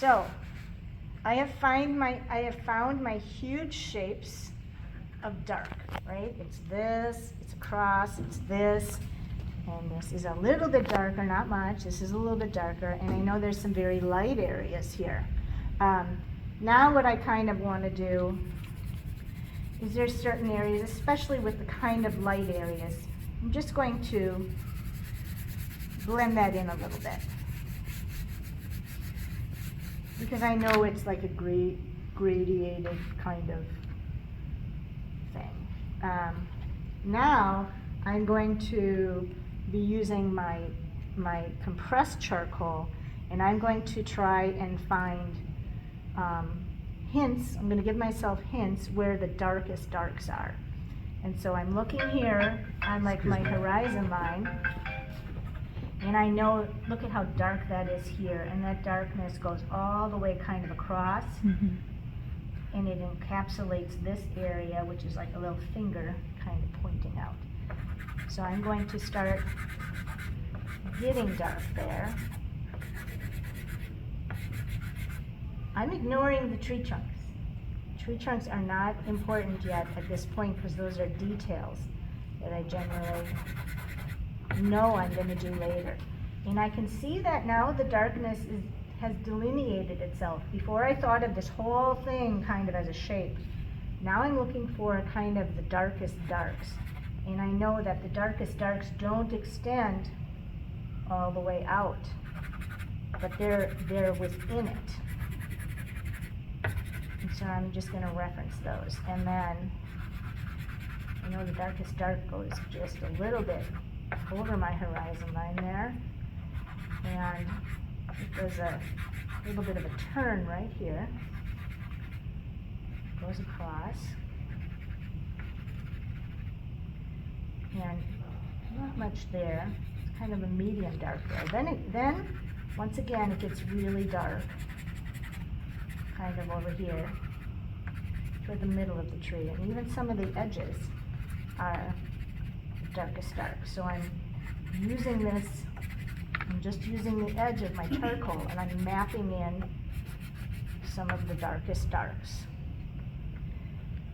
So I have found my huge shapes of dark, right? It's this, it's a cross, it's this, and this is a little bit darker, not much. This is a little bit darker, and I know there's some very light areas here. Now what I kind of want to do is there's certain areas, especially with the kind of light areas, I'm just going to blend that in a little bit. Because I know it's like a gradiated kind of thing. Now I'm going to be using my compressed charcoal, and I'm going to try and find hints. I'm going to give myself hints where the darkest darks are. And so I'm looking here on like my horizon line, and I know, look at how dark that is here, and that darkness goes all the way kind of across, and it encapsulates this area, which is like a little finger kind of pointing out. So I'm going to start getting dark there. I'm ignoring the tree trunks. Tree trunks are not important yet at this point because those are details that I generally know I'm going to do later. And I can see that now the darkness has delineated itself. Before I thought of this whole thing kind of as a shape. Now I'm looking for kind of the darkest darks. And I know that the darkest darks don't extend all the way out, but they're within it. And so I'm just going to reference those. And then I know the darkest dark goes just a little bit over my horizon line there. And it does a little bit of a turn right here. Goes across. And not much there. It's kind of a medium dark there. Then once again, it gets really dark. Kind of over here, toward the middle of the tree, and even some of the edges are darkest dark. So I'm using this, I'm just using the edge of my charcoal, and I'm mapping in some of the darkest darks.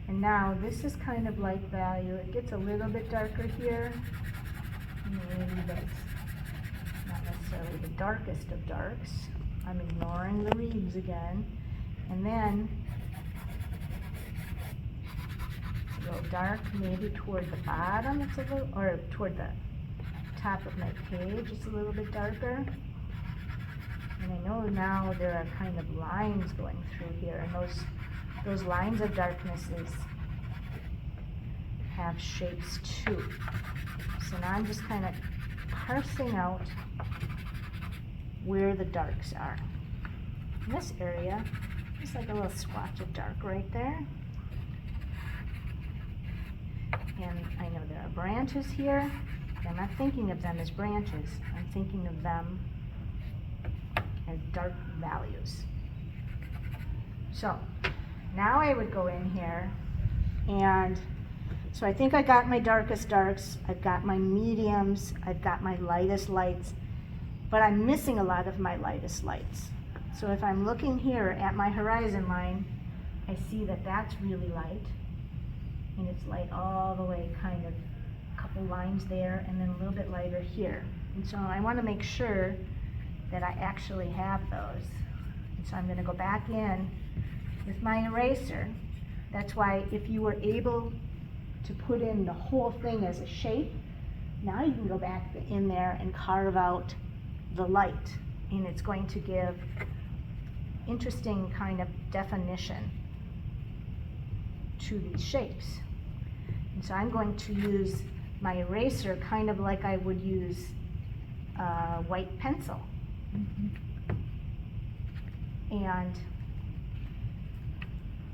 And now this is kind of light value. It gets a little bit darker here, maybe that's not necessarily the darkest of darks. I'm ignoring the reeds again. And then it's a little dark, maybe toward the bottom, it's a little, or toward the top of my page, it's a little bit darker. And I know now there are kind of lines going through here, and those lines of darknesses have shapes too. So now I'm just kind of parsing out where the darks are. In this area, just like a little splotch of dark right there. And I know there are branches here. I'm not thinking of them as branches. I'm thinking of them as dark values. So now I would go in here, and so I think I got my darkest darks, I've got my mediums, I've got my lightest lights, but I'm missing a lot of my lightest lights. So if I'm looking here at my horizon line, I see that that's really light, and it's light all the way, kind of a couple lines there, and then a little bit lighter here. And so I want to make sure that I actually have those. And so I'm going to go back in with my eraser. That's why if you were able to put in the whole thing as a shape, now you can go back in there and carve out the light, and it's going to give interesting kind of definition to these shapes. And so I'm going to use my eraser kind of like I would use a white pencil. And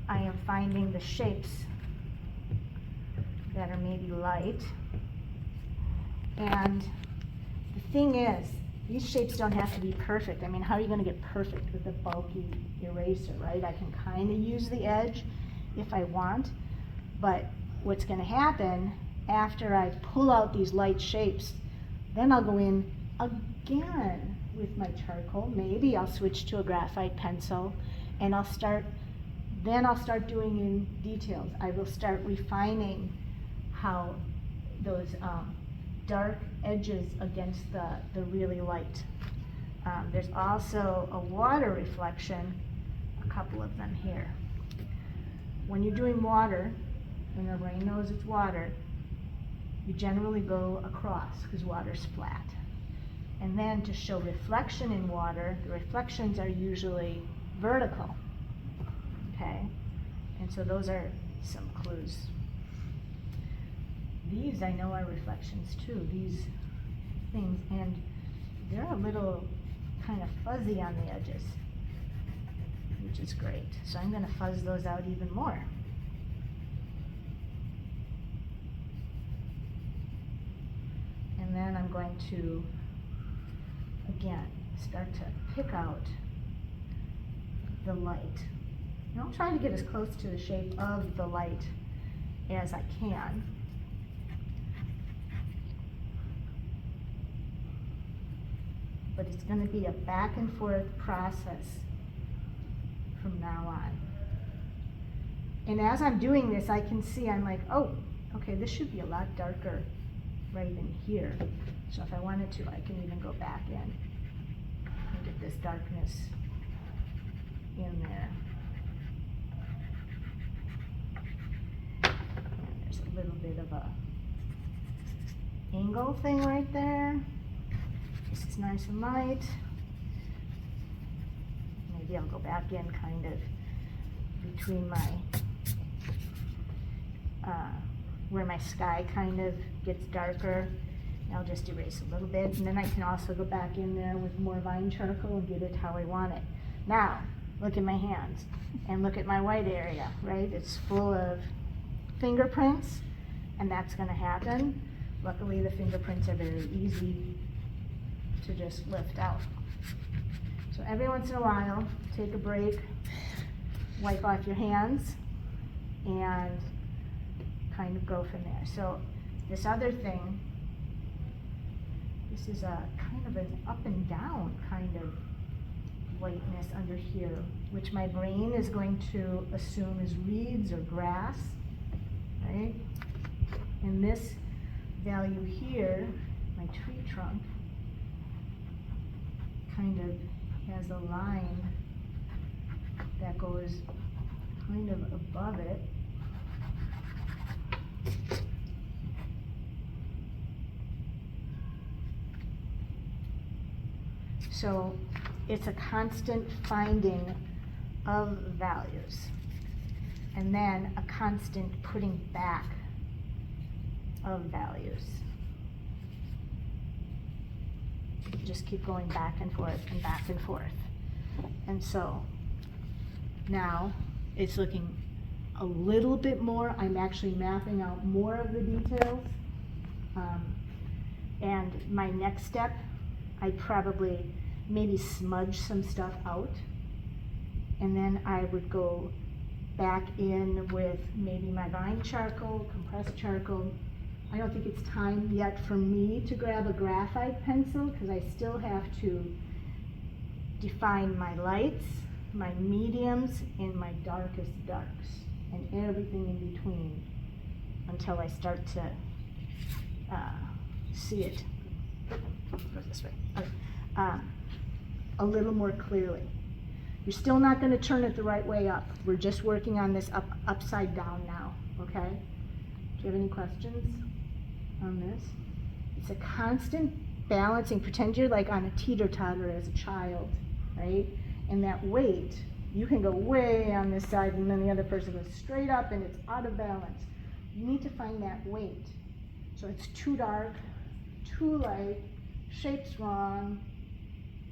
I am finding the shapes that are maybe light. And the thing is, these shapes don't have to be perfect. I mean, how are you going to get perfect with a bulky eraser, right? I can kind of use the edge if I want, but what's going to happen after I pull out these light shapes, then I'll go in again with my charcoal. Maybe I'll switch to a graphite pencil, and I'll start doing in details. I will start refining how those dark edges against the really light. There's also a water reflection, a couple of them here. When you're doing water, when the rain knows it's water, you generally go across because water's flat. And then to show reflection in water, the reflections are usually vertical, okay? And so those are some clues. These I know are reflections too, these things, and they're a little kind of fuzzy on the edges, which is great. So I'm going to fuzz those out even more. And then I'm going to, again, start to pick out the light. And I'll try to get as close to the shape of the light as I can. But it's going to be a back and forth process from now on. And as I'm doing this, I can see, I'm like, oh, okay, this should be a lot darker right in here. So if I wanted to, I can even go back in and get this darkness in there. And there's a little bit of a angle thing right there. This is nice and light. Maybe I'll go back in kind of between my, where my sky kind of gets darker. And I'll just erase a little bit, and then I can also go back in there with more vine charcoal and get it how I want it. Now, look at my hands and look at my white area, right? It's full of fingerprints, and that's going to happen. Luckily, the fingerprints are very easy to just lift out. So every once in a while, take a break, wipe off your hands, and kind of go from there. So this other thing, this is a kind of an up and down kind of whiteness under here, which my brain is going to assume is reeds or grass, right? And this value here, my tree trunk, kind of has a line that goes kind of above it. So it's a constant finding of values, and then a constant putting back of values. Just keep going back and forth and back and forth. And so now it's looking a little bit more, I'm actually mapping out more of the details. And my next step, I probably maybe smudge some stuff out, and then I would go back in with maybe my vine charcoal, compressed charcoal. I don't think it's time yet for me to grab a graphite pencil because I still have to define my lights, my mediums, and my darkest darks, and everything in between until I start to see it. Go this way. A little more clearly. You're still not going to turn it the right way up. We're just working on this upside down now, okay? Do you have any questions on this? It's a constant balancing. Pretend you're like on a teeter-totter as a child, right? And that weight, you can go way on this side and then the other person goes straight up and it's out of balance. You need to find that weight. So it's too dark, too light, shape's wrong.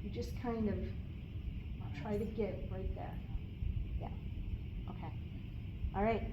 You just kind of try to get right there. Yeah, okay. All right.